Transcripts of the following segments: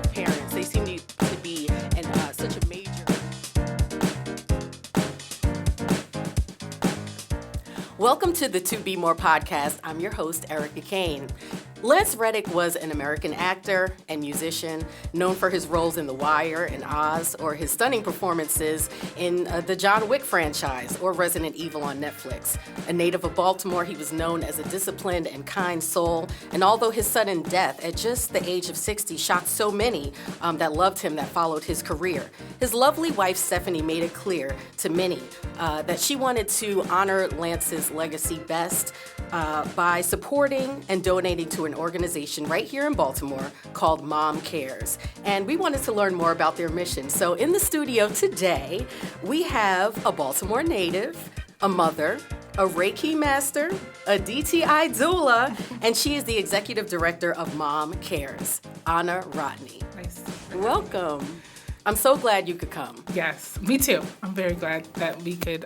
parents. They seem to be in such a major... Welcome to the To Be More podcast. I'm your host, Erica Kane. Lance Reddick was an American actor and musician known for his roles in The Wire and Oz, or his stunning performances in the John Wick franchise or Resident Evil on Netflix. A native of Baltimore, he was known as a disciplined and kind soul, and although his sudden death at just the age of 60 shocked so many that loved him that followed his career, his lovely wife Stephanie made it clear to many that she wanted to honor Lance's legacy best by supporting and donating to an organization right here in Baltimore called MOMCares. And we wanted to learn more about their mission. So in the studio today, we have a Baltimore native, a mother, a Reiki master, a DTI doula, and she is the executive director of MOMCares, Ana Rodney. Nice. Welcome. I'm so glad you could come. Yes, me too. I'm very glad that we could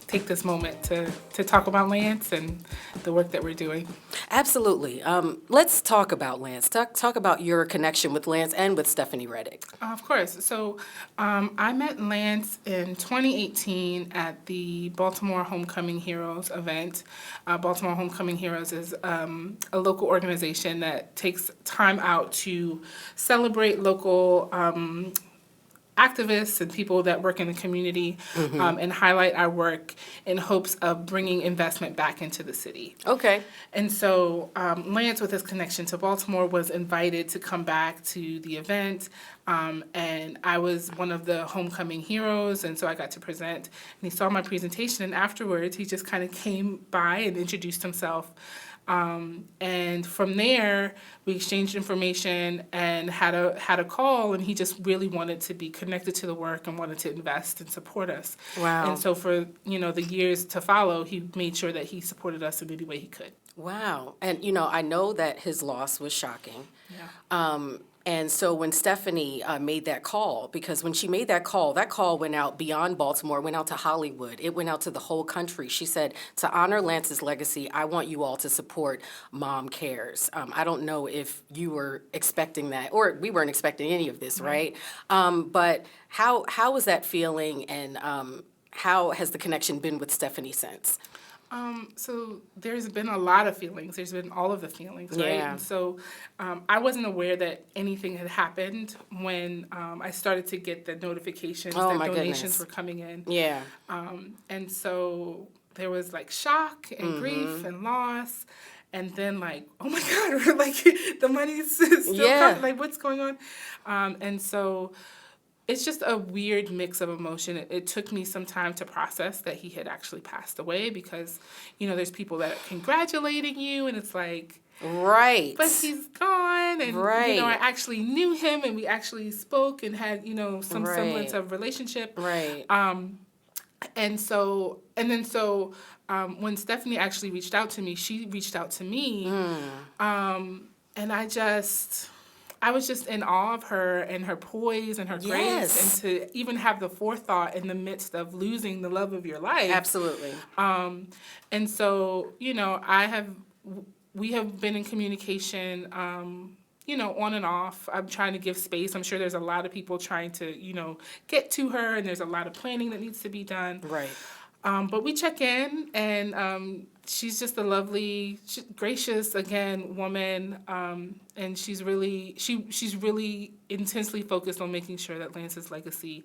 take this moment to talk about Lance and the work that we're doing. Absolutely. Let's talk about Lance. Talk about your connection with Lance and with Stephanie Reddick. Of course. So I met Lance in 2018 at the Baltimore Homecoming Heroes event. Baltimore Homecoming Heroes is a local organization that takes time out to celebrate local activists and people that work in the community and highlight our work in hopes of bringing investment back into the city. Okay. And so Lance, with his connection to Baltimore, was invited to come back to the event. And I was one of the homecoming heroes, and so I got to present. And he saw my presentation, and afterwards he just kind of came by and introduced himself. And from there, we exchanged information and had a call, and he just really wanted to be connected to the work and wanted to invest and support us. Wow. And so for, the years to follow, he made sure that he supported us in any way he could. Wow. And, I know that his loss was shocking. Yeah. And so when Stephanie made that call, because when she made that call went out beyond Baltimore, went out to Hollywood. It went out to the whole country. She said, to honor Lance's legacy, I want you all to support MOMCares. I don't know if you were expecting that, or we weren't expecting any of this, right? But how was that feeling, and how has the connection been with Stephanie since? So there's been a lot of feelings. There's been all of the feelings, right? Yeah. And so I wasn't aware that anything had happened when I started to get the notifications that donations were coming in. Yeah. And so there was like shock and grief and loss. And then oh my God, the money's still coming. Like, what's going on? And so it's just a weird mix of emotion. It took me some time to process that he had actually passed away, because, there's people that are congratulating you, and it's like, right, but he's gone, and right. I actually knew him, and we actually spoke and had some semblance of relationship. Right. And so when Stephanie actually reached out to me, she reached out to me, and I was just in awe of her and her poise and her grace, and to even have the forethought in the midst of losing the love of your life. Absolutely. And so, we have been in communication, on and off. I'm trying to give space. I'm sure there's a lot of people trying to, get to her, and there's a lot of planning that needs to be done. Right. But we check in, and she's just a lovely, gracious, again, woman, and she's really intensely focused on making sure that Lance's legacy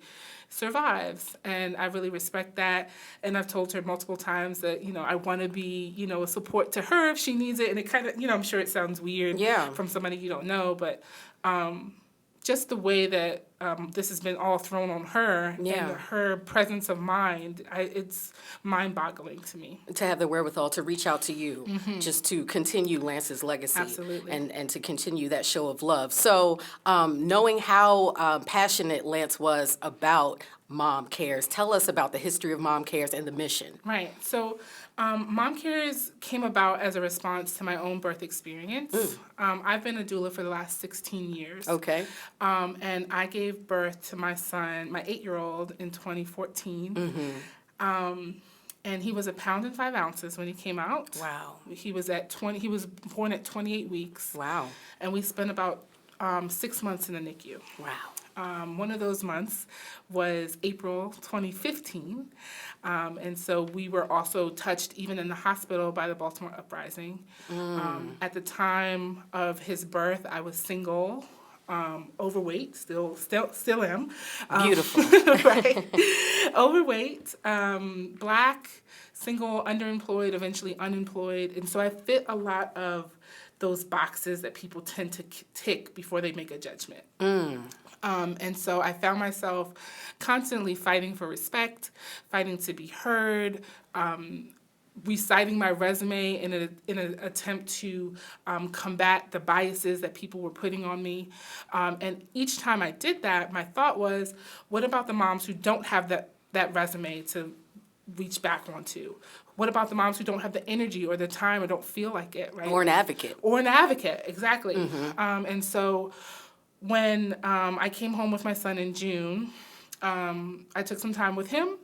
survives, and I really respect that. And I've told her multiple times that I want to be a support to her if she needs it, and it kind of I'm sure it sounds weird from somebody you don't know, but just the way that this has been all thrown on her and her presence of mind, it's mind-boggling to me. To have the wherewithal to reach out to you, just to continue Lance's legacy. Absolutely. And to continue that show of love. So knowing how passionate Lance was about MOMCares, tell us about the history of MOMCares and the mission. Right. So MOMCares came about as a response to my own birth experience. I've been a doula for the last 16 years. Okay. And I gave birth to my son, my 8-year-old, in 2014. And he was 1 pound and 5 ounces when he came out. Wow. He was born at 28 weeks. Wow. And we spent about 6 months in the NICU. Wow. One of those months was April 2015. And so we were also touched, even in the hospital, by the Baltimore uprising. At the time of his birth, I was single, overweight, still am. Beautiful. Right. Overweight, Black, single, underemployed, eventually unemployed. And so I fit a lot of those boxes that people tend to tick before they make a judgment. And so I found myself constantly fighting for respect, fighting to be heard, reciting my resume in an attempt to combat the biases that people were putting on me. And each time I did that, my thought was, what about the moms who don't have that resume to reach back onto? What about the moms who don't have the energy or the time or don't feel like it, right? Or an advocate. Or an advocate, exactly. And so when I came home with my son in June, I took some time with him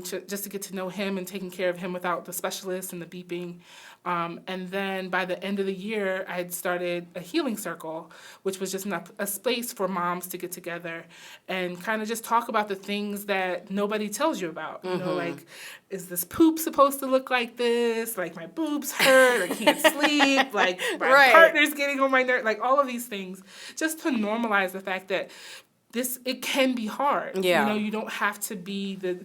just to get to know him and taking care of him without the specialist and the beeping. And then by the end of the year, I had started a healing circle, which was just a space for moms to get together and kind of just talk about the things that nobody tells you about. You know, like, is this poop supposed to look like this? Like, my boobs hurt, I can't sleep, like, my partner's getting on my nerves, like, all of these things, just to normalize the fact that it can be hard. Yeah. You know, you don't have to be the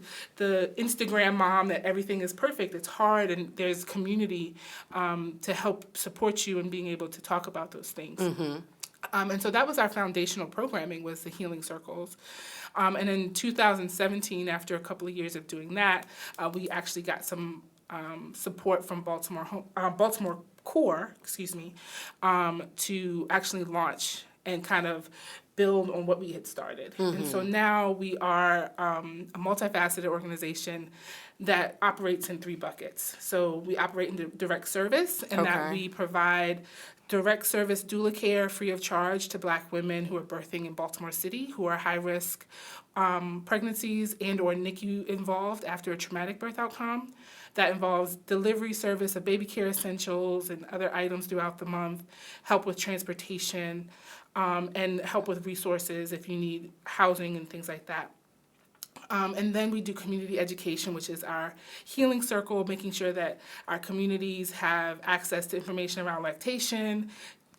Instagram mom that everything is perfect. It's hard, and there's community to help support you in being able to talk about those things. And so that was our foundational programming, was the healing circles. And in 2017, after a couple of years of doing that, we actually got some support from Baltimore Core, to actually launch and kind of build on what we had started. And so now we are a multifaceted organization that operates in 3 buckets. So we operate in direct service, and that we provide direct service doula care free of charge to Black women who are birthing in Baltimore City, who are high-risk pregnancies and or NICU involved after a traumatic birth outcome. That involves delivery service of baby care essentials and other items throughout the month, help with transportation, and help with resources if you need housing and things like that. And then we do community education, which is our healing circle, making sure that our communities have access to information around lactation,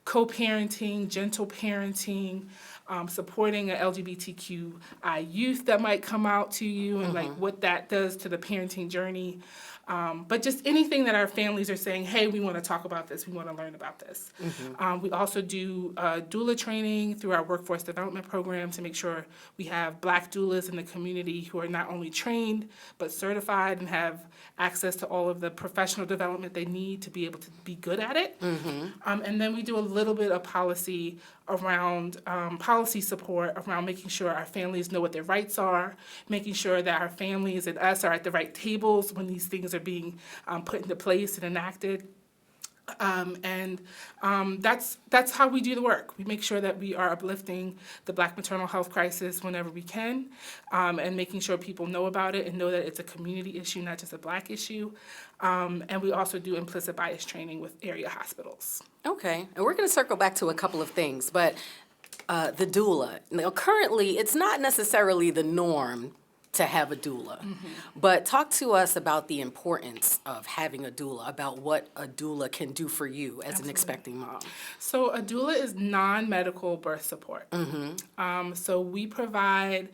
co-parenting, gentle parenting, supporting an LGBTQI youth that might come out to you and like what that does to the parenting journey. But just anything that our families are saying, hey, we want to talk about this, we want to learn about this. We also do doula training through our workforce development program to make sure we have Black doulas in the community who are not only trained, but certified and have access to all of the professional development they need to be able to be good at it. And then we do a little bit of policy around policy support around making sure our families know what their rights are, making sure that our families and us are at the right tables when these things are being put into place and enacted. That's how we do the work. We make sure that we are uplifting the Black maternal health crisis whenever we can, and making sure people know about it and know that it's a community issue, not just a Black issue. And we also do implicit bias training with area hospitals. Okay, and we're going to circle back to a couple of things, but the doula. Now, currently, it's not necessarily the norm to have a doula, but talk to us about the importance of having a doula, about what a doula can do for you as an expecting mom. So a doula is non-medical birth support. So we provide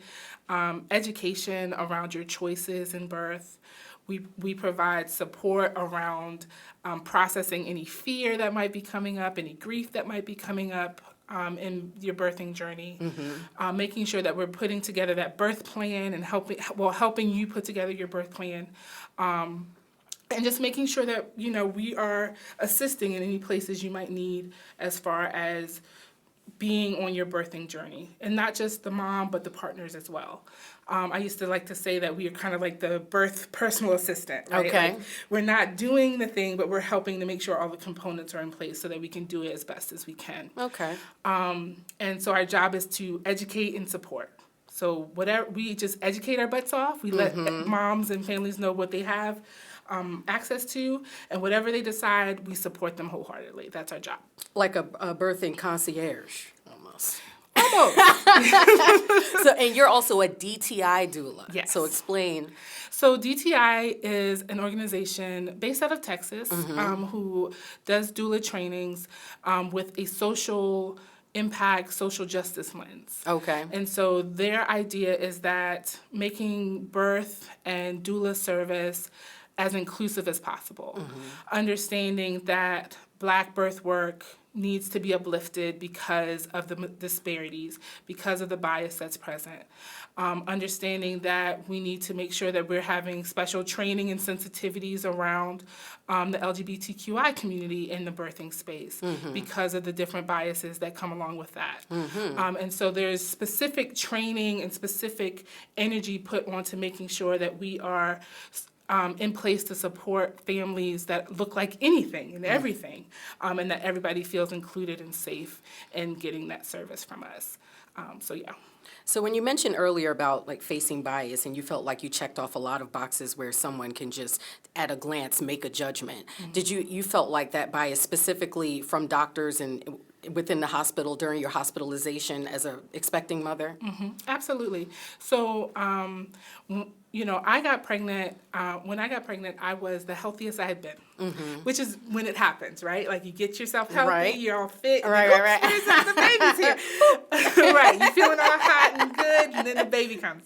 education around your choices in birth. We provide support around processing any fear that might be coming up, any grief that might be coming up in your birthing journey, making sure that we're putting together that birth plan and helping you put together your birth plan, and just making sure that we are assisting in any places you might need as far as being on your birthing journey, and not just the mom but the partners as well. I used to like to say that we are kind of like the birth personal assistant, right? Okay. Like, we're not doing the thing, but we're helping to make sure all the components are in place so that we can do it as best as we can. Okay. And so our job is to educate and support. So whatever, we just educate our butts off. We let moms and families know what they have access to, and whatever they decide, we support them wholeheartedly. That's our job. Like a birthing concierge. Almost. Almost. And you're also a DTI doula. Yes. So explain. So DTI is an organization based out of Texas who does doula trainings with a social impact, social justice lens. Okay. And so their idea is that making birth and doula service as inclusive as possible, understanding that Black birth work needs to be uplifted because of the disparities, because of the bias that's present. Understanding that we need to make sure that we're having special training and sensitivities around the LGBTQI community in the birthing space because of the different biases that come along with that. And so there's specific training and specific energy put onto making sure that we are in place to support families that look like anything and everything, and that everybody feels included and safe in getting that service from us. Yeah. So when you mentioned earlier about like facing bias and you felt like you checked off a lot of boxes where someone can just at a glance make a judgment, did you felt like that bias specifically from doctors and within the hospital during your hospitalization as a expecting mother? Absolutely. So, I got pregnant. When I got pregnant, I was the healthiest I had been, which is when it happens, right? Like you get yourself healthy, you're all fit, and right. The baby's here. Right, you're feeling all hot and good, and then the baby comes.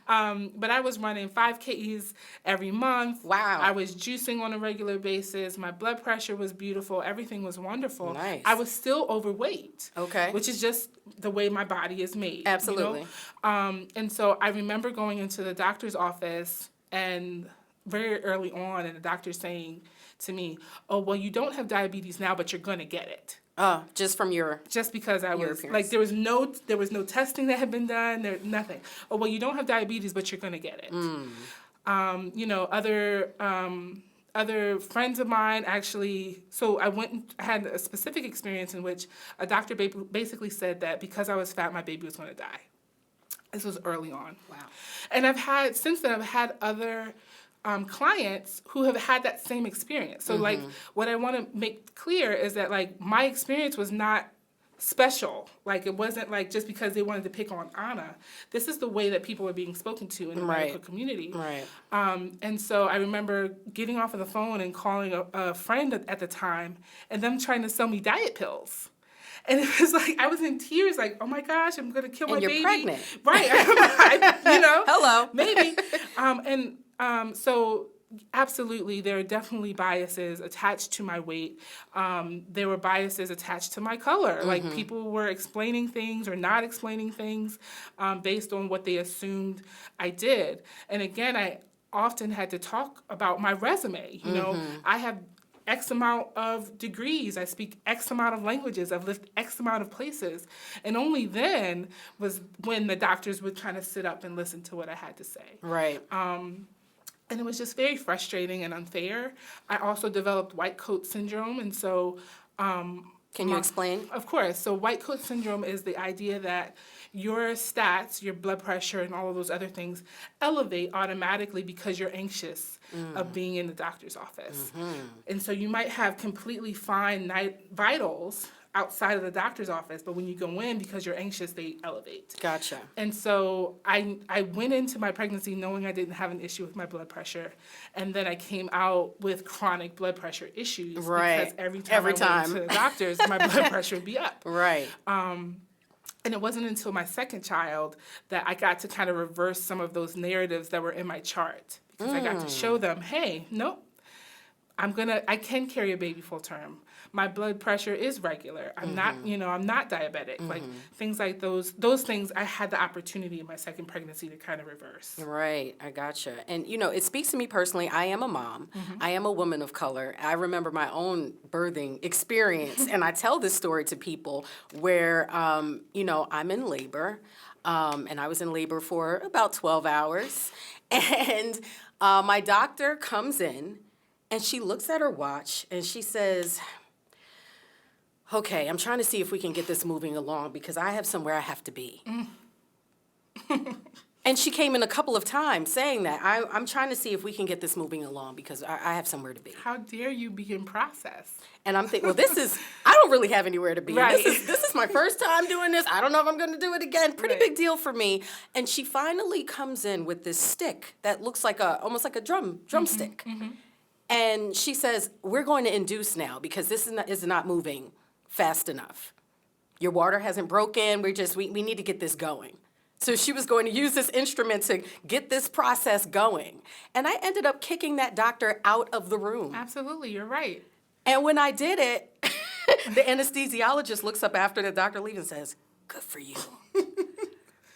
But I was running 5Ks every month. Wow. I was juicing on a regular basis. My blood pressure was beautiful. Everything was wonderful. Nice. I was still overweight. Okay. Which is just the way my body is made. Absolutely. And so I remember going into the doctor's office and very early on, and the doctor saying to me, "Oh, well, you don't have diabetes now, but you're gonna get it." Just from just because I was appearance. like there was no testing that had been done, nothing. "Oh, well, you don't have diabetes, but you're gonna get it." Other friends of mine actually, so I went and had a specific experience in which a doctor basically said that because I was fat, my baby was going to die. This was early on. Wow. And since then, I've had other clients who have had that same experience. So, like, what I want to make clear is that, like, my experience was not special. Like, it wasn't, like, just because they wanted to pick on Ana. This is the way that people were being spoken to in the medical community. Right. And so I remember getting off of the phone and calling a friend at the time and them trying to sell me diet pills. And it was like, I was in tears, like, oh my gosh, I'm going to kill my baby. And you're pregnant. Right. Hello. Maybe. So absolutely, there are definitely biases attached to my weight. There were biases attached to my color. Like people were explaining things or not explaining things based on what they assumed I did. And again, I often had to talk about my resume. I have X amount of degrees, I speak X amount of languages, I've lived X amount of places. And only then was when the doctors would kind of sit up and listen to what I had to say. Right. And it was just very frustrating and unfair. I also developed white coat syndrome, and so... Can you explain? Of course. So white coat syndrome is the idea that your stats, your blood pressure, and all of those other things elevate automatically because you're anxious of being in the doctor's office. And so you might have completely fine vitals outside of the doctor's office, but when you go in, because you're anxious, they elevate. Gotcha. And so I went into my pregnancy knowing I didn't have an issue with my blood pressure, and then I came out with chronic blood pressure issues. Right. Because every time I went to the doctors, my blood pressure would be up. Right. And it wasn't until my second child that I got to kind of reverse some of those narratives that were in my chart, because I got to show them, hey, nope, I can carry a baby full term. My blood pressure is regular. I'm not, I'm not diabetic. Like things like those things I had the opportunity in my second pregnancy to kind of reverse. Right, I gotcha. And it speaks to me personally. I am a mom. I am a woman of color. I remember my own birthing experience, and I tell this story to people where, I'm in labor, and I was in labor for about 12 hours, and my doctor comes in, and she looks at her watch, and she says, okay, I'm trying to see if we can get this moving along because I have somewhere I have to be. And she came in a couple of times saying that. I'm trying to see if we can get this moving along because I have somewhere to be. How dare you be in process? And I'm thinking, well, I don't really have anywhere to be. Right. This is my first time doing this. I don't know if I'm going to do it again. Pretty Right. big deal for me. And she finally comes in with this stick that looks like almost like a drumstick. And she says, we're going to induce now because this is not moving fast enough. Your water hasn't broken. We need to get this going. So she was going to use this instrument to get this process going. And I ended up kicking that doctor out of the room. Absolutely, you're right. And when I did it, the anesthesiologist looks up after the doctor leaves and says, good for you.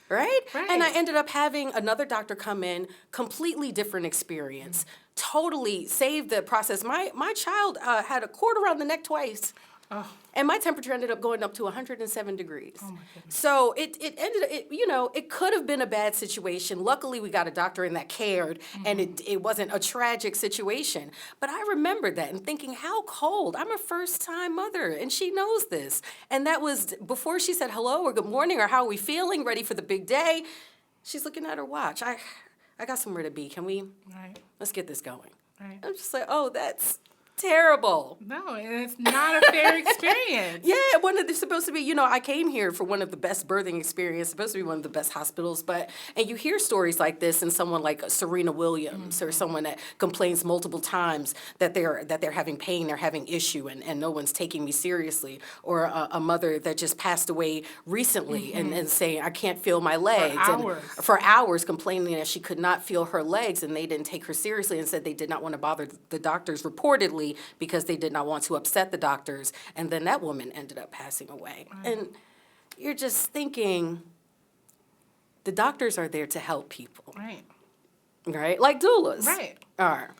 Right? And I ended up having another doctor come in, completely different experience, totally saved the process. My child had a cord around the neck twice. Oh. And my temperature ended up going up to 107 degrees. Oh my goodness. So it could have been a bad situation. Luckily, we got a doctor in that cared, and it wasn't a tragic situation. But I remembered that and thinking, how cold. I'm a first-time mother, and she knows this. And that was before she said hello or good morning or how are we feeling, ready for the big day. She's looking at her watch. I got somewhere to be. Can we? Right. Let's get this going. Right. I'm just like, oh, that's terrible. No, and it's not a fair experience. Yeah, it's supposed to be, I came here for one of the best birthing experiences, supposed to be one of the best hospitals, and you hear stories like this in someone like Serena Williams or someone that complains multiple times that they're having pain, they're having issue, and no one's taking me seriously, or a mother that just passed away recently and saying, I can't feel my legs. For hours complaining that she could not feel her legs, and they didn't take her seriously and said they did not want to bother the doctors reportedly because they did not want to upset the doctors, and then that woman ended up passing away. Right. And you're just thinking, the doctors are there to help people. Right. Right? Like doulas. Right. Are.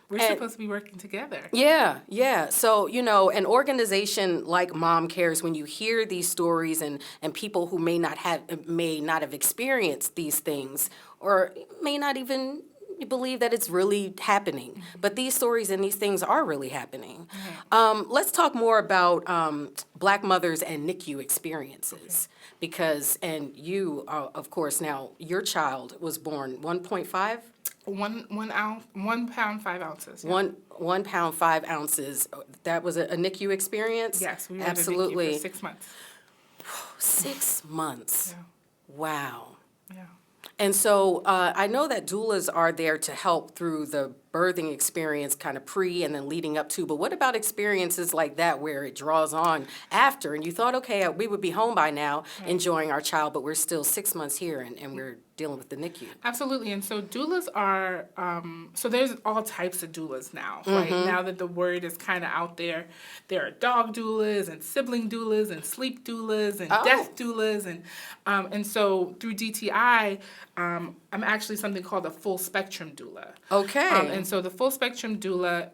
We're supposed to be working together. Yeah. So, an organization like MOMCares, when you hear these stories and people who may not have experienced these things or may not even believe that it's really happening. But these stories and these things are really happening. Let's talk more about Black mothers and NICU experiences. Because, and you, of course, now, your child was born 1.5? 1 pound, 5 ounces. Yeah. 1 pound, 5 ounces. That was a NICU experience? Yes, we were absolutely. In the NICU for 6 months. 6 months. Yeah. Wow. Yeah. And so I know that doulas are there to help through the birthing experience, kind of pre and then leading up to. But what about experiences like that where it draws on after? And you thought, okay, we would be home by now enjoying our child, but we're still 6 months here and we're dealing with the NICU. Absolutely. And so doulas are, so there's all types of doulas now, right? Now that the word is kind of out there, there are dog doulas and sibling doulas and sleep doulas and death doulas. And so through DTI, I'm actually something called a full spectrum doula. Okay. And so the full spectrum doula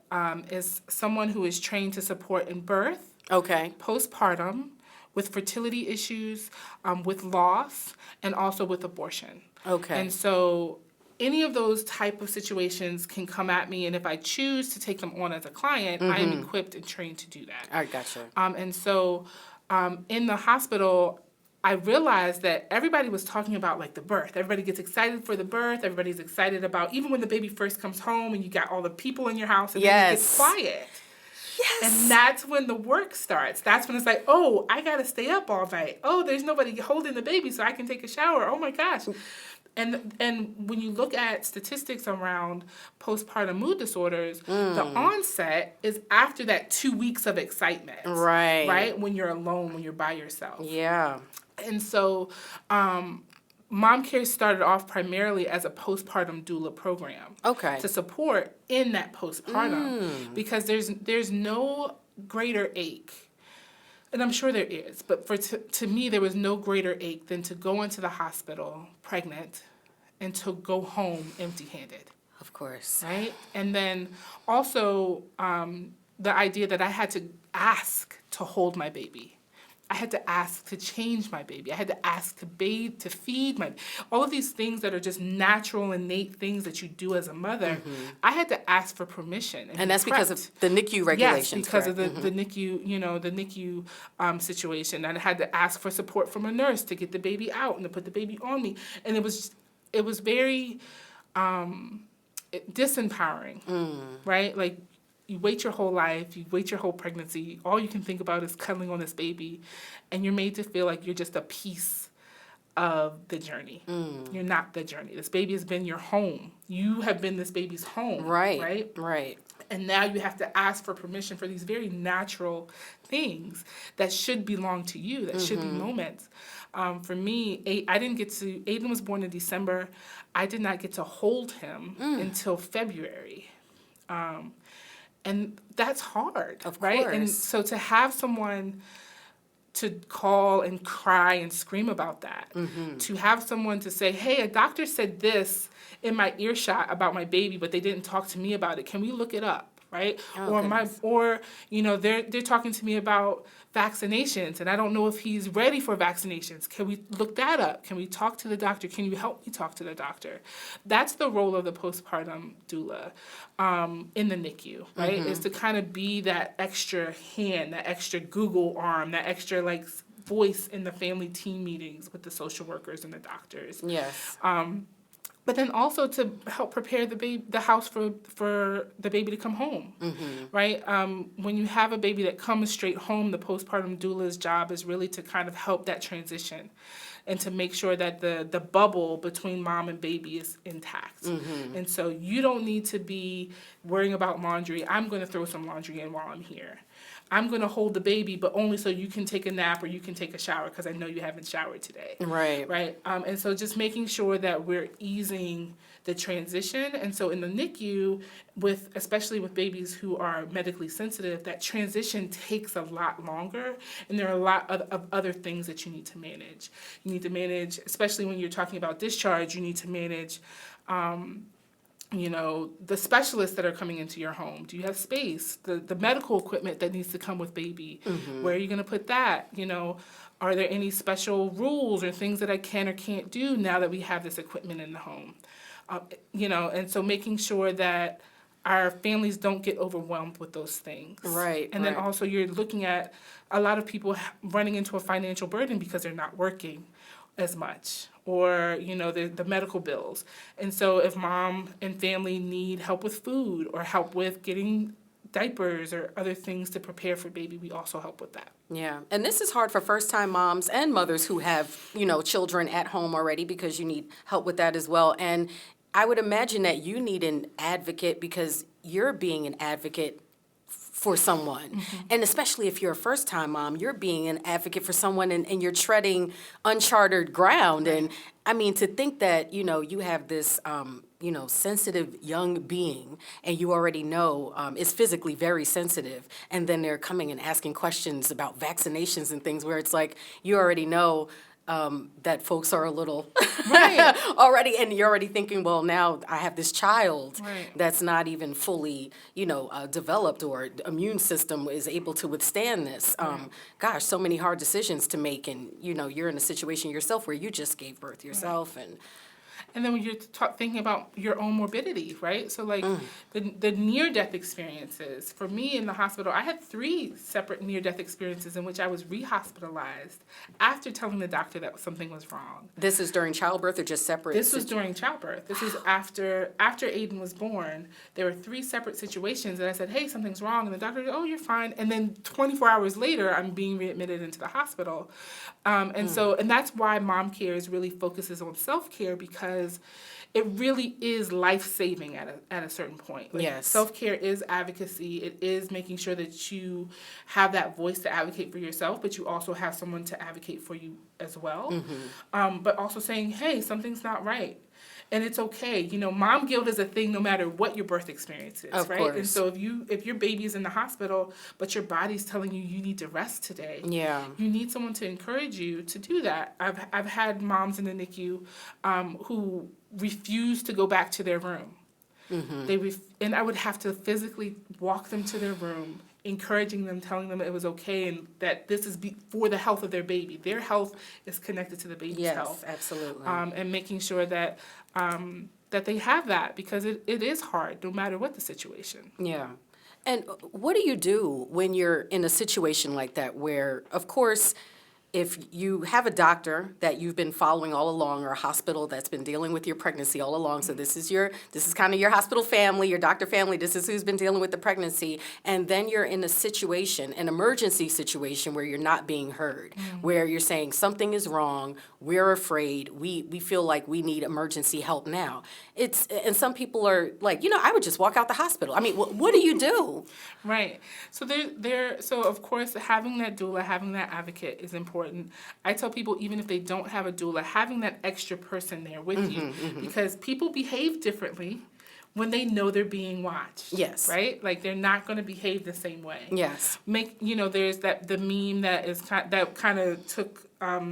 is someone who is trained to support in birth, postpartum, with fertility issues, with loss, and also with abortion. Okay. And so any of those type of situations can come at me, and if I choose to take them on as a client, I am equipped and trained to do that. I gotcha. And so in the hospital, I realized that everybody was talking about like the birth. Everybody gets excited for the birth. Everybody's excited about, even when the baby first comes home and you got all the people in your house and then it gets quiet. Yes. And that's when the work starts. That's when it's like, oh, I got to stay up all night. Oh, there's nobody holding the baby so I can take a shower. Oh my gosh. And when you look at statistics around postpartum mood disorders, the onset is after that 2 weeks of excitement. Right. Right? When you're alone, when you're by yourself. Yeah. And so MOMCares started off primarily as a postpartum doula program. Okay. To support in that postpartum. Because there's no greater ache. And I'm sure there is, but to me, there was no greater ache than to go into the hospital pregnant and to go home empty-handed. Of course. Right? And then also the idea that I had to ask to hold my baby. I had to ask to change my baby. I had to ask to bathe, to feed my baby. All of these things that are just natural, innate things that you do as a mother, I had to ask for permission. And that's because of the NICU regulations, yes, because of the NICU, the NICU situation. And I had to ask for support from a nurse to get the baby out and to put the baby on me. And it was it was very disempowering, right? Like, you wait your whole life, you wait your whole pregnancy, all you can think about is cuddling on this baby, and you're made to feel like you're just a piece of the journey. You're not the journey. This baby has been your home. You have been this baby's home, right? Right. And now you have to ask for permission for these very natural things that should belong to you, that should be moments. For me, I didn't get to, Aiden was born in December. I did not get to hold him until February. And that's hard, Of right? course. And so to have someone to call and cry and scream about that, to have someone to say, hey, a doctor said this in my earshot about my baby, but they didn't talk to me about it. Can we look it up, right? Or they're talking to me about vaccinations, and I don't know if he's ready for vaccinations. Can we look that up? Can we talk to the doctor? Can you help me talk to the doctor? That's the role of the postpartum doula in the NICU, right? Is to kind of be that extra hand, that extra Google arm, that extra voice in the family team meetings with the social workers and the doctors. Yes. But then also to help prepare the house for the baby to come home, right? When you have a baby that comes straight home, the postpartum doula's job is really to kind of help that transition and to make sure that the bubble between mom and baby is intact. And so you don't need to be worrying about laundry. I'm going to throw some laundry in while I'm here. I'm going to hold the baby, but only so you can take a nap or you can take a shower because I know you haven't showered today. Right. And so just making sure that we're easing the transition. And so in the NICU, especially with babies who are medically sensitive, that transition takes a lot longer. And there are a lot of other things that you need to manage. You need to manage, especially when you're talking about discharge, you need to manage the specialists that are coming into your home. Do you have space? The medical equipment that needs to come with baby. Where are you going to put that? Are there any special rules or things that I can or can't do now that we have this equipment in the home? And so making sure that our families don't get overwhelmed with those things. Right. And then also you're looking at a lot of people running into a financial burden because they're not working as much, or the medical bills. And so if mom and family need help with food or help with getting diapers or other things to prepare for baby, we also help with that. Yeah, and this is hard for first-time moms and mothers who have, children at home already, because you need help with that as well. And I would imagine that you need an advocate because you're being an advocate for someone. And especially if you're a first-time mom, you're being an advocate for someone and you're treading uncharted ground. And I mean, to think that, you have this, sensitive young being and you already know is physically very sensitive. And then they're coming and asking questions about vaccinations and things where it's like, you already know that folks are a little already, and you're already thinking, well, now I have this child that's not even fully, developed, or immune system is able to withstand this. Gosh, so many hard decisions to make, and you're in a situation yourself where you just gave birth yourself, And then when you're thinking about your own morbidity, right? So the near-death experiences. For me in the hospital, I had 3 separate near-death experiences in which I was re-hospitalized after telling the doctor that something was wrong. This is during childbirth or just separate? This was during childbirth. This was after Aiden was born. There were 3 separate situations that I said, hey, something's wrong. And the doctor said, oh, you're fine. And then 24 hours later, I'm being readmitted into the hospital. And that's why MOMCares really focuses on self-care, because it really is life-saving at a certain point. Yes. Self-care is advocacy. It is making sure that you have that voice to advocate for yourself, but you also have someone to advocate for you as well. But also saying, hey, something's not right. And it's okay. Mom guilt is a thing no matter what your birth experience is, right? Course. And so if your baby's in the hospital, but your body's telling you need to rest today, you need someone to encourage you to do that. I've had moms in the NICU who refuse to go back to their room. And I would have to physically walk them to their room, encouraging them, telling them it was okay, and that this is for the health of their baby. Their health is connected to the baby's health. Yes, absolutely. And making sure that that they have that, because it is hard no matter what the situation. Yeah. And what do you do when you're in a situation like that where, of course, if you have a doctor that you've been following all along, or a hospital that's been dealing with your pregnancy all along, so this is kind of your hospital family, your doctor family, this is who's been dealing with the pregnancy, and then you're in a situation, an emergency situation where you're not being heard, where you're saying something is wrong, we're afraid, we feel like we need emergency help now. And some people are like, I would just walk out the hospital. I mean, what do you do? Right. So so of course having that doula, having that advocate is important. I tell people, even if they don't have a doula, having that extra person there with you, because people behave differently when they know they're being watched. Yes. Right? Like they're not going to behave the same way. Yes. There's the meme that kind of took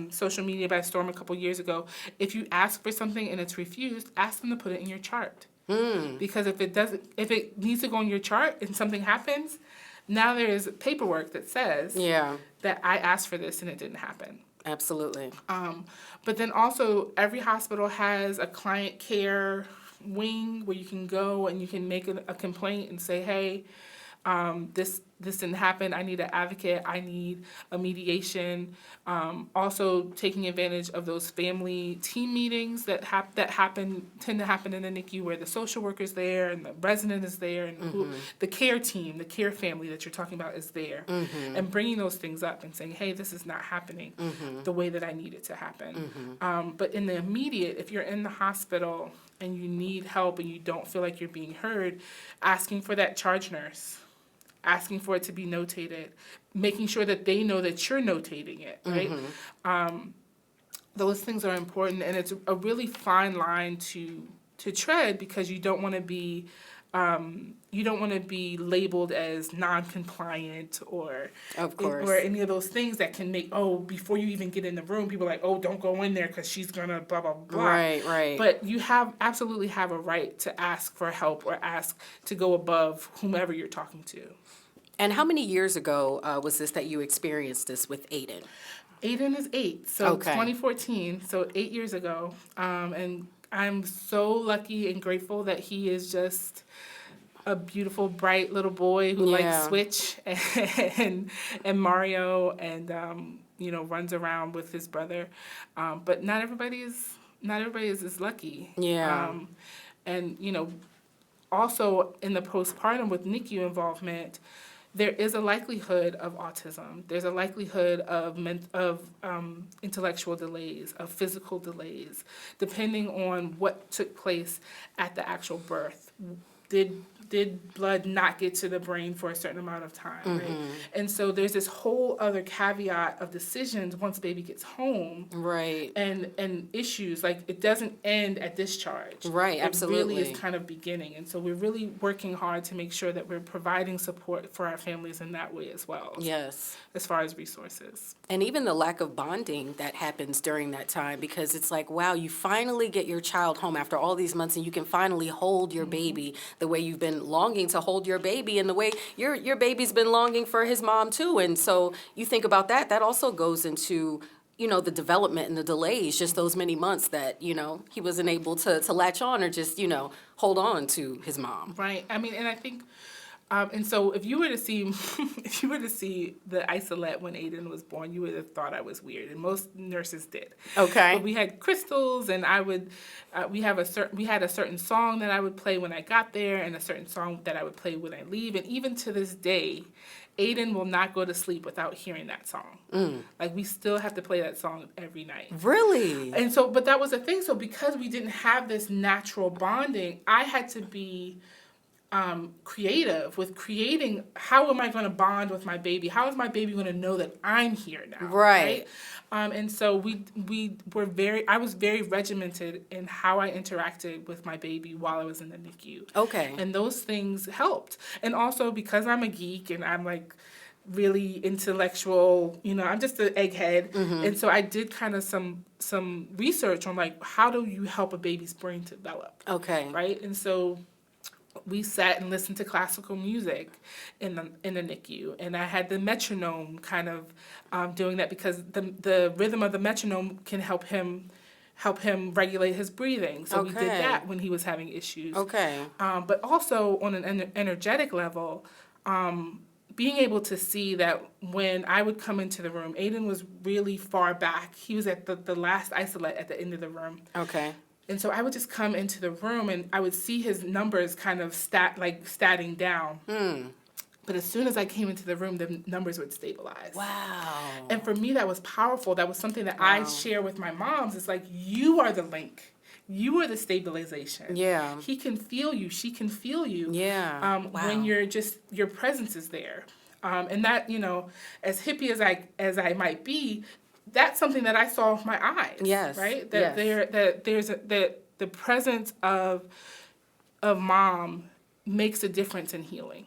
social media by storm a couple years ago. If you ask for something and it's refused, ask them to put it in your chart. Because if it needs to go on your chart and something happens, now there's paperwork that says that I asked for this and it didn't happen. Absolutely. But then also every hospital has a client care wing where you can go and you can make a complaint and say, hey, this didn't happen. I need an advocate. I need a mediation. Also taking advantage of those family team meetings that tend to happen in the NICU, where the social worker's there and the resident is there, and the care team, the care family that you're talking about is there, and bringing those things up and saying, hey, this is not happening the way that I need it to happen. But in the immediate, if you're in the hospital and you need help and you don't feel like you're being heard, asking for that charge nurse, asking for it to be notated, making sure that they know that you're notating it, right? Those things are important, and it's a really fine line to tread, because you don't want to be labeled as non-compliant or any of those things that can make, before you even get in the room, people are like, oh, don't go in there because she's gonna blah blah blah. Right. But you absolutely have a right to ask for help or ask to go above whomever you're talking to. And how many years ago was this that you experienced this with Aiden? Aiden is 8, so 2014, so 8 years ago. And I'm so lucky and grateful that he is just a beautiful, bright little boy who likes Switch and Mario and runs around with his brother. But not everybody is as lucky. Yeah. And also in the postpartum with NICU involvement, there is a likelihood of autism. There's a likelihood of intellectual delays, of physical delays, depending on what took place at the actual birth. Did blood not get to the brain for a certain amount of time, right? And so there's this whole other caveat of decisions once baby gets home. Right. And issues, like it doesn't end at discharge. Right, absolutely. It really is kind of beginning. And so we're really working hard to make sure that we're providing support for our families in that way as well. Yes. As far as resources. And even the lack of bonding that happens during that time, because it's like, wow, you finally get your child home after all these months, and you can finally hold your baby the way you've been longing to hold your baby, and the way your baby's been longing for his mom too. And so you think about that also goes into the development and the delays, just those many months that he wasn't able to latch on or just hold on to his mom. Right. I mean, and I think and so if you were to see the isolette when Aiden was born, you would have thought I was weird, and most nurses did. Okay. But we had crystals, and we had a certain song that I would play when I got there, and a certain song that I would play when I leave, and even to this day, Aiden will not go to sleep without hearing that song. Like, we still have to play that song every night. Really? And so, but that was the thing. So because we didn't have this natural bonding, I had to be creative with creating, how am I going to bond with my baby? How is my baby going to know that I'm here now? Right. And so I was very regimented in how I interacted with my baby while I was in the NICU. Okay. And those things helped. And also because I'm a geek and I'm like really intellectual, I'm just an egghead. And so I did kind of some research on like, how do you help a baby's brain develop? Okay. Right? And so we sat and listened to classical music in the NICU, and I had the metronome kind of doing that, because the rhythm of the metronome can help him regulate his breathing. So we did that when he was having issues. Okay. But also on an energetic level, being able to see that when I would come into the room, Aiden was really far back. He was at the last isolate at the end of the room. Okay. And so I would just come into the room and I would see his numbers kind of statting down. But as soon as I came into the room, the numbers would stabilize. Wow. And for me, that was powerful. That was something that I share with my moms. It's like, you are the link. You are the stabilization. Yeah. He can feel you. She can feel you. Yeah. When your presence is there. And that, as hippie as I might be, that's something that I saw with my eyes. Yes. Right? That the presence of mom makes a difference in healing.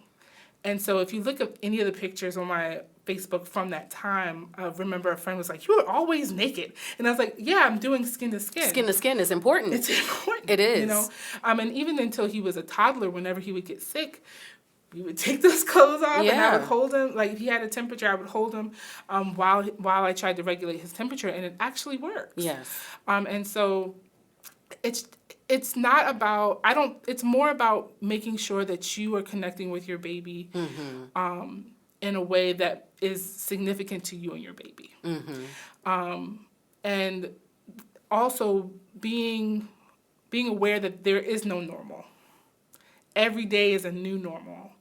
And so if you look at any of the pictures on my Facebook from that time, I remember a friend was like, "You were always naked." And I was like, "Yeah, I'm doing skin to skin." Skin to skin is important. It's important. It is. And even until he was a toddler, whenever he would get sick, we would take those clothes off and I would hold him. Like, if he had a temperature, I would hold him while I tried to regulate his temperature, and it actually worked. Yes. And so it's not about, it's more about making sure that you are connecting with your baby in a way that is significant to you and your baby. And also being aware that there is no normal. Every day is a new normal.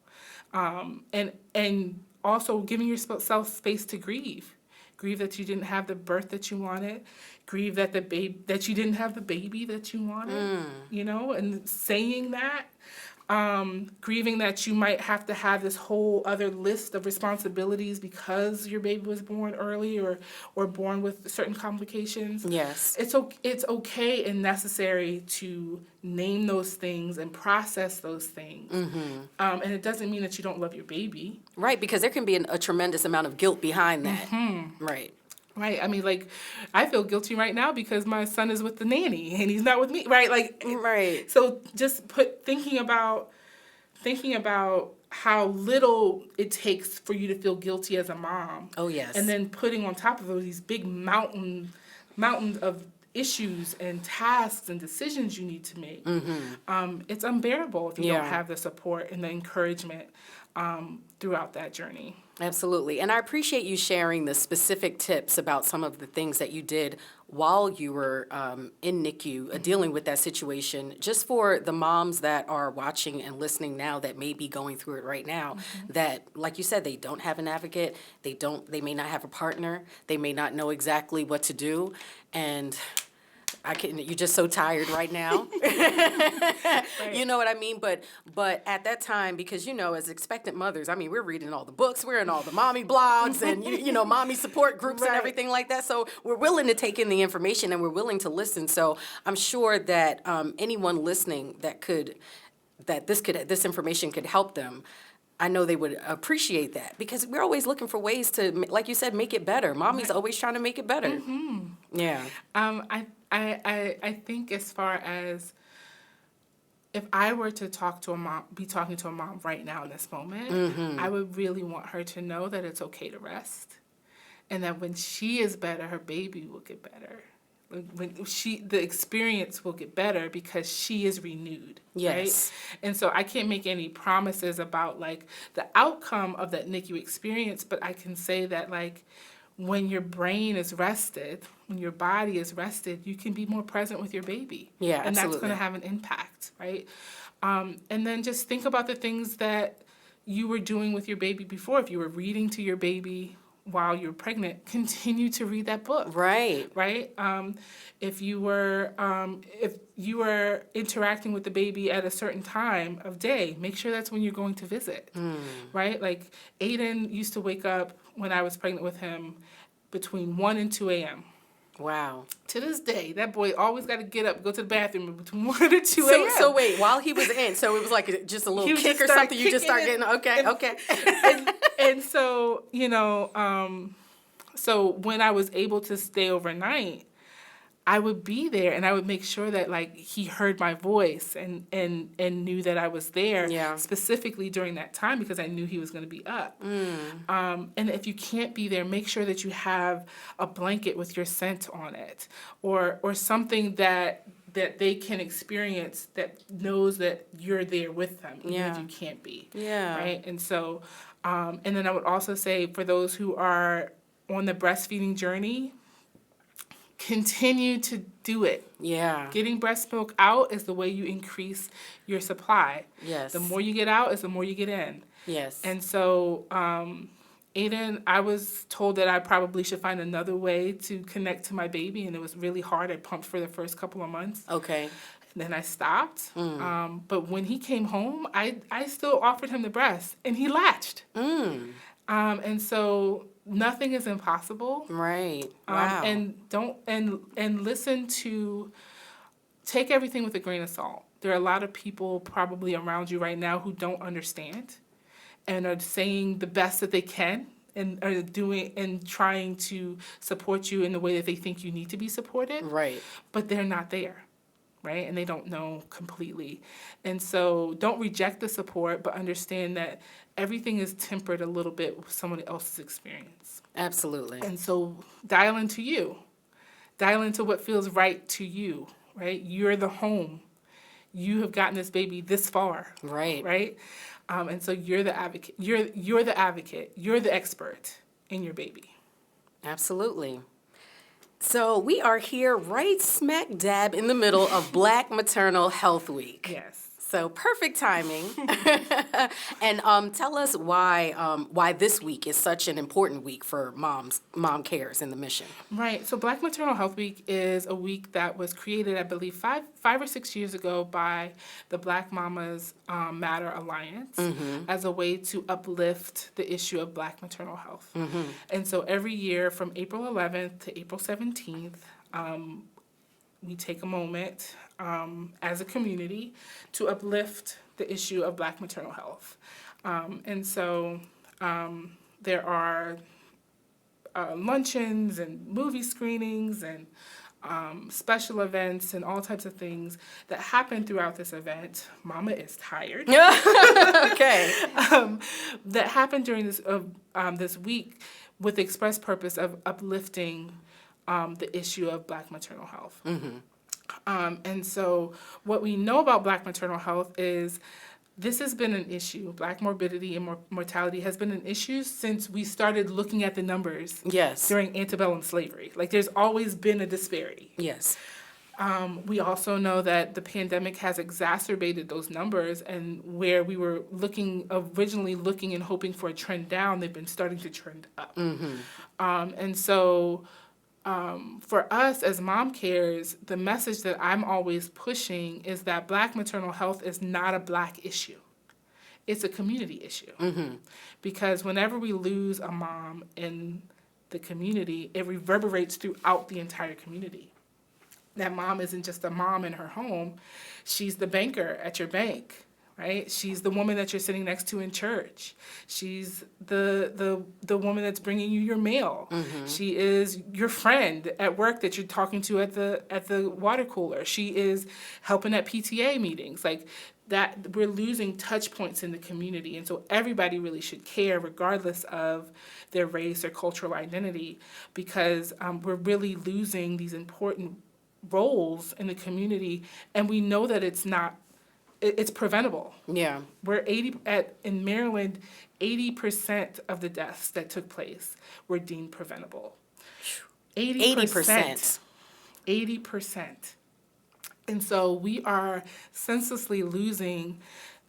And also giving yourself space to grieve. Grieve that you didn't have the birth that you wanted. Grieve that that you didn't have the baby that you wanted. And saying that. Grieving that you might have to have this whole other list of responsibilities because your baby was born early or born with certain complications. Yes. It's okay and necessary to name those things and process those things. And it doesn't mean that you don't love your baby. Right, because there can be a tremendous amount of guilt behind that. Right. Right. I mean, like, I feel guilty right now because my son is with the nanny and he's not with me. Right. Like, right. So just thinking about how little it takes for you to feel guilty as a mom. Oh, yes. And then putting on top of those these big mountain of issues and tasks and decisions you need to make. It's unbearable if you don't have the support and the encouragement throughout that journey. Absolutely. And I appreciate you sharing the specific tips about some of the things that you did while you were in NICU dealing with that situation. Just for the moms that are watching and listening now that may be going through it right now, that, like you said, they don't have an advocate, they may not have a partner, they may not know exactly what to do, and you're just so tired right now. Right. You know what I mean? But at that time, because, as expectant mothers, I mean, we're reading all the books, we're in all the mommy blogs and, mommy support groups and everything like that. So we're willing to take in the information and we're willing to listen. So I'm sure that anyone listening that this information could help them, I know they would appreciate that, because we're always looking for ways to, like you said, make it better. Mommy's always trying to make it better. Yeah. I think as far as if I were to be talking to a mom right now in this moment, I would really want her to know that it's okay to rest, and that when she is better, her baby will get better. The experience will get better because she is renewed. Yes. Right? And so I can't make any promises about like the outcome of that NICU experience, but I can say that like when your brain is rested, when your body is rested, you can be more present with your baby. Yeah, and absolutely. that's going to have an impact, right? And then just think about the things that you were doing with your baby before. If you were reading to your baby while you're pregnant, continue to read that book. Right. Right. If you were interacting with the baby at a certain time of day, make sure that's when you're going to visit. Right. Like Aiden used to wake up when I was pregnant with him between 1 and 2 a.m. Wow. To this day, that boy always got to get up, go to the bathroom between 1 and 2 a.m. So wait, while he was in, so it was like just a little kick or something, you just start getting, okay. And so, so when I was able to stay overnight, I would be there and I would make sure that like he heard my voice and knew that I was there specifically during that time because I knew he was going to be up. And if you can't be there, make sure that you have a blanket with your scent on it or something that that they can experience that knows that you're there with them, even if you can't be. Yeah. Right? And so, and then I would also say for those who are on the breastfeeding journey, continue to do it. Yeah. Getting breast milk out is the way you increase your supply. Yes. The more you get out is the more you get in. Yes. And so, Aiden, I was told that I probably should find another way to connect to my baby, and it was really hard. I pumped for the first couple of months. Okay. Then I stopped. But when he came home, I still offered him the breast, and he latched. And so nothing is impossible. Right. Wow. And listen to, take everything with a grain of salt. There are a lot of people probably around you right now who don't understand and are saying the best that they can and are doing and trying to support you in the way that they think you need to be supported. Right. But they're not there, right? And they don't know completely. And so don't reject the support, but understand that everything is tempered a little bit with someone else's experience. Absolutely. And so dial into you. Dial into what feels right to you, right? You're the home. You have gotten this baby this far. Right. Right? And so you're the advocate. You're the advocate. You're the expert in your baby. Absolutely. So we are here right smack dab in the middle of Black Maternal Health Week. Yes. So perfect timing. And tell us why this week is such an important week for MOMCares in the mission. Right. So Black Maternal Health Week is a week that was created, I believe, five or 6 years ago by the Black Mamas Matter Alliance as a way to uplift the issue of Black maternal health. And so every year from April 11th to April 17th, we take a moment as a community to uplift the issue of Black maternal health. And so there are luncheons and movie screenings and special events and all types of things that happen throughout this event. Mama is tired. Okay. That happen during this week with the express purpose of uplifting the issue of Black maternal health. And so what we know about Black maternal health is this has been an issue. Black morbidity and mortality has been an issue since we started looking at the numbers during antebellum slavery. Like there's always been a disparity. Yes. We also know that the pandemic has exacerbated those numbers, and where we were originally looking and hoping for a trend down, they've been starting to trend up. And so for us as MOMCares, the message that I'm always pushing is that Black maternal health is not a Black issue. It's a community issue. Because whenever we lose a mom in the community, it reverberates throughout the entire community. That mom isn't just a mom in her home. She's the banker at your bank, right? She's the woman that you're sitting next to in church. She's the woman that's bringing you your mail. She is your friend at work that you're talking to at the water cooler. She is helping at PTA meetings. Like that, we're losing touch points in the community. And so everybody really should care regardless of their race or cultural identity, because we're really losing these important roles in the community, and we know that it's preventable. Yeah. We're in Maryland, 80% of the deaths that took place were deemed preventable. 80%. 80%. And so we are senselessly losing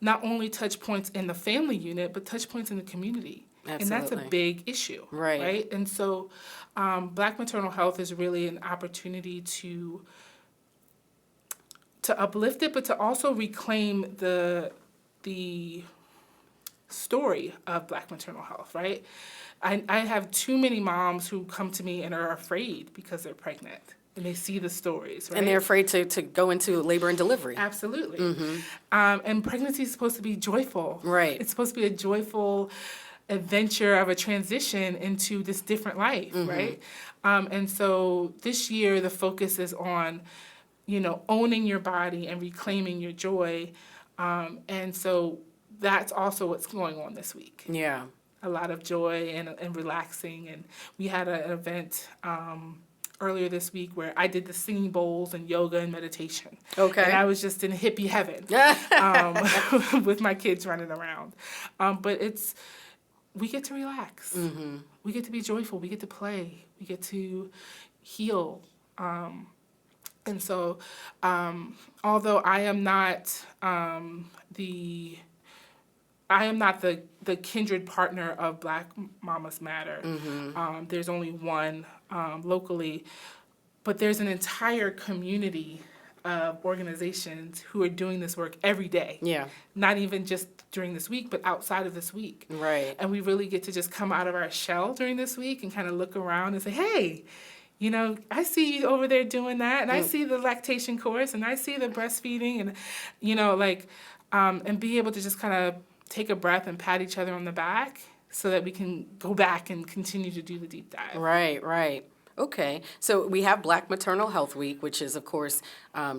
not only touch points in the family unit, but touch points in the community. Absolutely. And that's a big issue. Right? And so Black maternal health is really an opportunity to uplift it, but to also reclaim the story of Black maternal health, right? I have too many moms who come to me and are afraid because they're pregnant. And they see the stories, right? And they're afraid to go into labor and delivery. Absolutely. And pregnancy is supposed to be joyful. Right. It's supposed to be a joyful adventure of a transition into this different life, right? And so this year the focus is on, owning your body and reclaiming your joy. And so that's also what's going on this week. Yeah. A lot of joy and relaxing. And we had an event earlier this week where I did the singing bowls and yoga and meditation. Okay. And I was just in hippie heaven with my kids running around. But we get to relax. Mm-hmm. We get to be joyful. We get to play. We get to heal. And so, although I am not the kindred partner of Black Mamas Matter. Mm-hmm. There's only one locally, but there's an entire community of organizations who are doing this work every day. Yeah. Not even just during this week, but outside of this week. Right. And we really get to just come out of our shell during this week and kind of look around and say, hey, I see you over there doing that, and I see the lactation course, and I see the breastfeeding, and, and be able to just kind of take a breath and pat each other on the back so that we can go back and continue to do the deep dive. Right. Okay. So we have Black Maternal Health Week, which is, of course,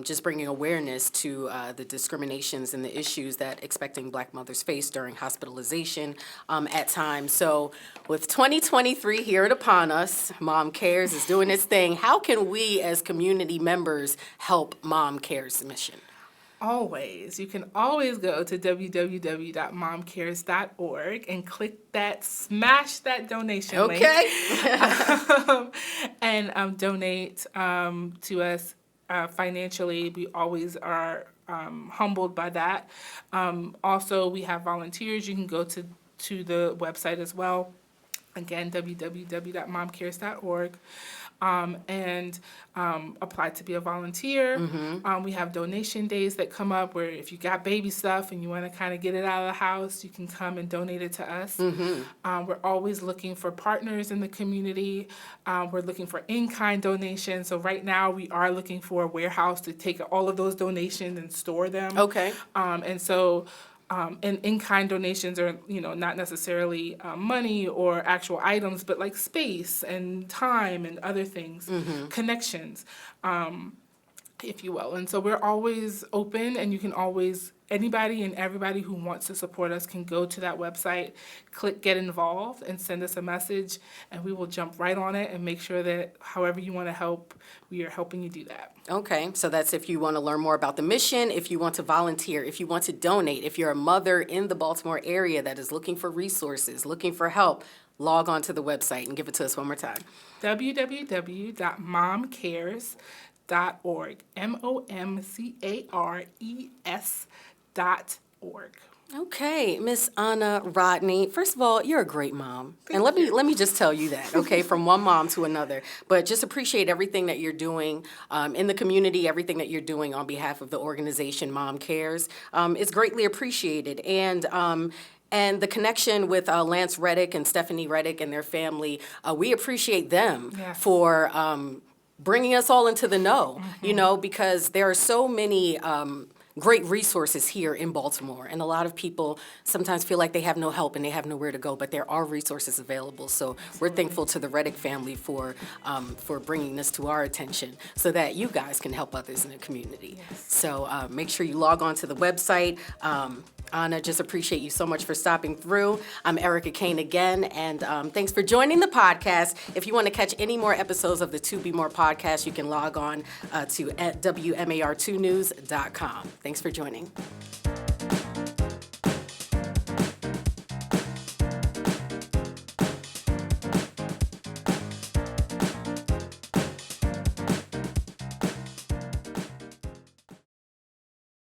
just bringing awareness to the discriminations and the issues that expecting Black mothers face during hospitalization at times. So with 2023 here and upon us, MOMCares is doing its thing. How can we as community members help MOMCares' mission? You can always go to www.momcares.org and smash that donation link. And donate to us financially. We always are humbled by that. Also, we have volunteers. You can go to the website as well. Again, www.momcares.org. And apply to be a volunteer. Mm-hmm. We have donation days that come up where if you got baby stuff and you want to kind of get it out of the house, you can come and donate it to us. Mm-hmm. We're always looking for partners in the community. We're looking for in-kind donations. So right now we are looking for a warehouse to take all of those donations and store them. Okay. And in-kind donations are, not necessarily money or actual items, but like space and time and other things, connections, if you will. And so we're always open, and you can always, anybody and everybody who wants to support us can go to that website, click Get Involved, and send us a message, and we will jump right on it and make sure that however you want to help, we are helping you do that. Okay, so that's if you want to learn more about the mission, if you want to volunteer, if you want to donate, if you're a mother in the Baltimore area that is looking for resources, looking for help, log on to the website and give it to us one more time. www.momcares.org, MOMCARES.org. Okay, Miss Ana Rodney. First of all, you're a great mom. And let me just tell you that, okay, from one mom to another. But just appreciate everything that you're doing in the community, everything that you're doing on behalf of the organization MOMCares. It's greatly appreciated. And the connection with Lance Reddick and Stephanie Reddick and their family, we appreciate them for bringing us all into the know, because there are so many great resources here in Baltimore. And a lot of people sometimes feel like they have no help and they have nowhere to go, but there are resources available. So we're thankful to the Reddick family for bringing this to our attention so that you guys can help others in the community. Yes. So make sure you log on to the website. Ana, just appreciate you so much for stopping through. I'm Erica Kane again, and thanks for joining the podcast. If you want to catch any more episodes of the BMore podcast, you can log on to WMAR2news.com. Thanks for joining.